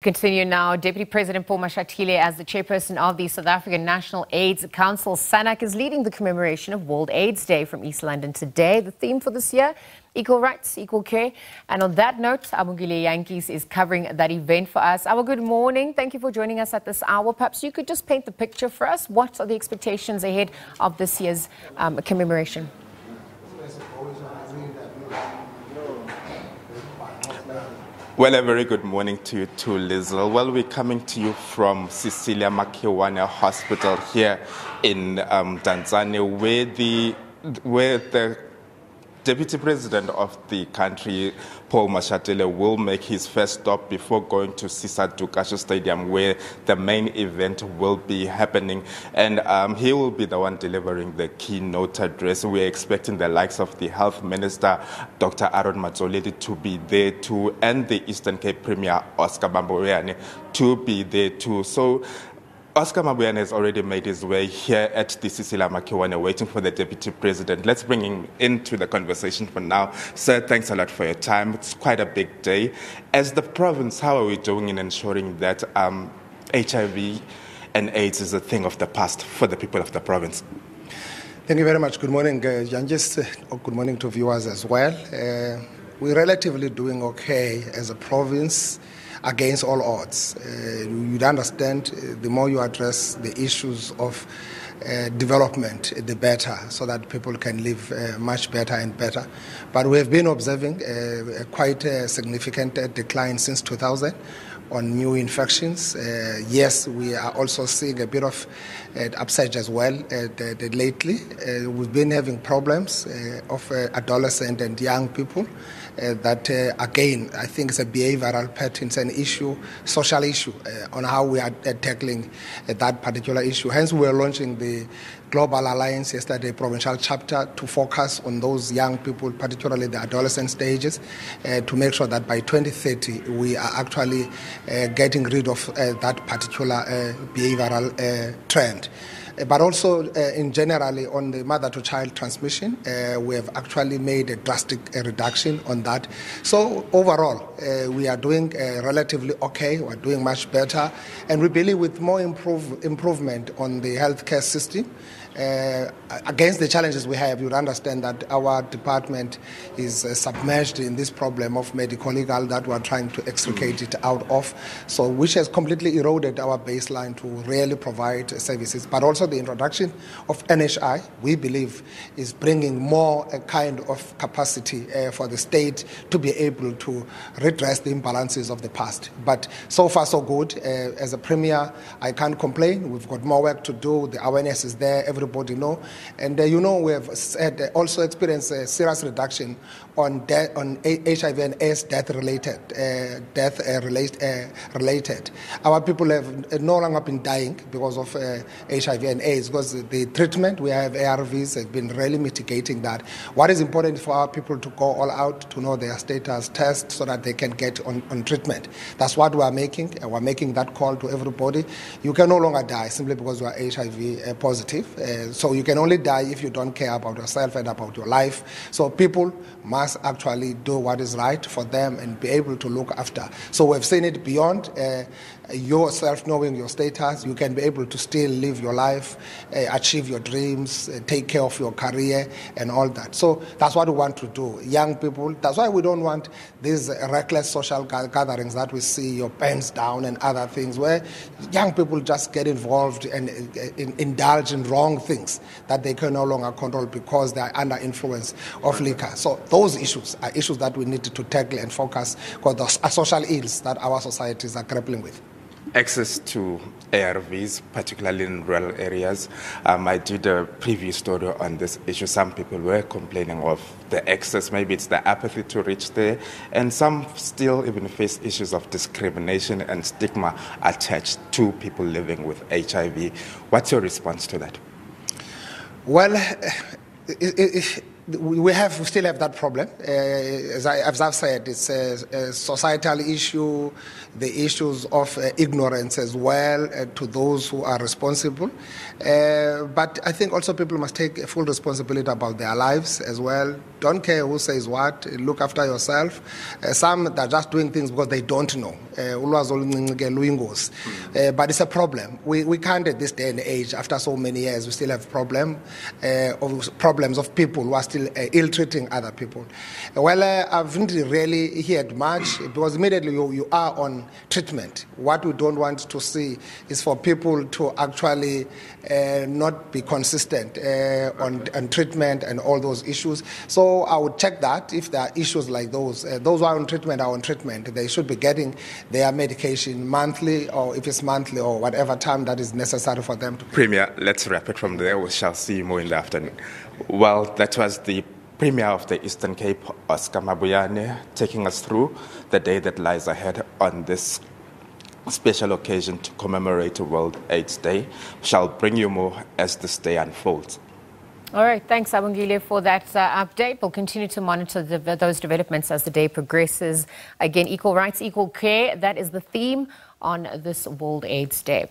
Continue now. Deputy President Paul Mashatile, as the chairperson of the South African National AIDS Council, SANAC, is leading the commemoration of World AIDS Day from East London today. The theme for this year, equal rights, equal care. And on that note, Abongile Yankees is covering that event for us. Our good morning. Thank you for joining us at this hour. Perhaps you could just paint the picture for us. What are the expectations ahead of this year's commemoration? Well, a very good morning to you too, Lizel. Well, we're coming to you from Cecilia Makiwane Hospital here in Tanzania, where the Deputy President of the country, Paul Mashatile, will make his first stop before going to Sisa Dukashe Stadium, where the main event will be happening. And he will be the one delivering the keynote address. We're expecting the likes of the Health Minister, Dr. Aaron Motsoaledi, to be there too, and the Eastern Cape Premier, Oscar Mabuyane, to be there too. So Oscar Mabuyane has already made his way here at the Cecilia Makiwane, waiting for the Deputy President. Let's bring him into the conversation for now. Sir, thanks a lot for your time. It's quite a big day. As the province, how are we doing in ensuring that HIV and AIDS is a thing of the past for the people of the province? Thank you very much. Good morning, Janjis. Good morning to viewers as well. We're relatively doing okay as a province against all odds. You'd understand, the more you address the issues of development, the better, so that people can live much better and better. But we have been observing quite a significant decline since 2000 on new infections. Yes, we are also seeing a bit of upsurge as well lately. We've been having problems of adolescent and young people. That again, I think it's a behavioral pattern, it's an issue, social issue on how we are tackling that particular issue. Hence, we are launching the Global Alliance yesterday, provincial chapter, to focus on those young people, particularly the adolescent stages, to make sure that by 2030 we are actually getting rid of that particular behavioral trend. But also, in generally, on the mother-to-child transmission, we have actually made a drastic reduction on that. So overall, we are doing relatively okay. We're doing much better, and we believe with more improvement on the healthcare system. Against the challenges we have, you'd understand that our department is submerged in this problem of medical legal that we're trying to extricate it out of, so which has completely eroded our baseline to really provide services. But also the introduction of NHI, we believe, is bringing more a kind of capacity for the state to be able to redress the imbalances of the past. But so far so good. As a premier, I can't complain. We've got more work to do. The awareness is there. Everybody know, and we have also experienced a serious reduction on HIV and AIDS related. Our people have no longer been dying because of HIV and AIDS, because the treatment we have, ARVs, have been really mitigating that. What is important for our people to go all out, to know their status, test, so that they can get on treatment. That's what we are making, and we're making that call to everybody. You can no longer die simply because you are HIV positive. So you can only die if you don't care about yourself and about your life. So people must actually do what is right for them and be able to look after. So we've seen it beyond yourself knowing your status. You can be able to still live your life, achieve your dreams, take care of your career and all that. So that's what we want to do. Young people, that's why we don't want these reckless social gatherings that we see, your pens down and other things, where young people just get involved and indulge in wrong things that they can no longer control because they are under influence of liquor. So those issues are issues that we need to tackle and focus, because those are social ills that our societies are grappling with. Access to ARVs, particularly in rural areas. I did a previous story on this issue. Some people were complaining of the access, maybe it's the apathy to reach there, and some still even face issues of discrimination and stigma attached to people living with HIV. What's your response to that? Well, we still have that problem. As I've said, it's a societal issue, the issues of ignorance as well to those who are responsible. But I think also people must take full responsibility about their lives as well. Don't care who says what, look after yourself. Some that are just doing things because they don't know. But it's a problem. We can't at this day and age, after so many years, we still have problems of people who are still ill-treating other people. Well, I've not really heard much because immediately you are on treatment. What we don't want to see is for people to actually not be consistent on treatment and all those issues. So I would check that if there are issues like those who are on treatment are on treatment. They should be getting their medication monthly, or if it's monthly or whatever time that is necessary for them to. Premier, let's wrap it from there. We shall see you more in the afternoon. Well, that was the Premier of the Eastern Cape, Oscar Mabuyane, taking us through the day that lies ahead on this special occasion to commemorate World AIDS Day. We shall bring you more as this day unfolds. All right, thanks, Abongile, for that update. We'll continue to monitor those developments as the day progresses. Again, equal rights, equal care, that is the theme on this World AIDS Day.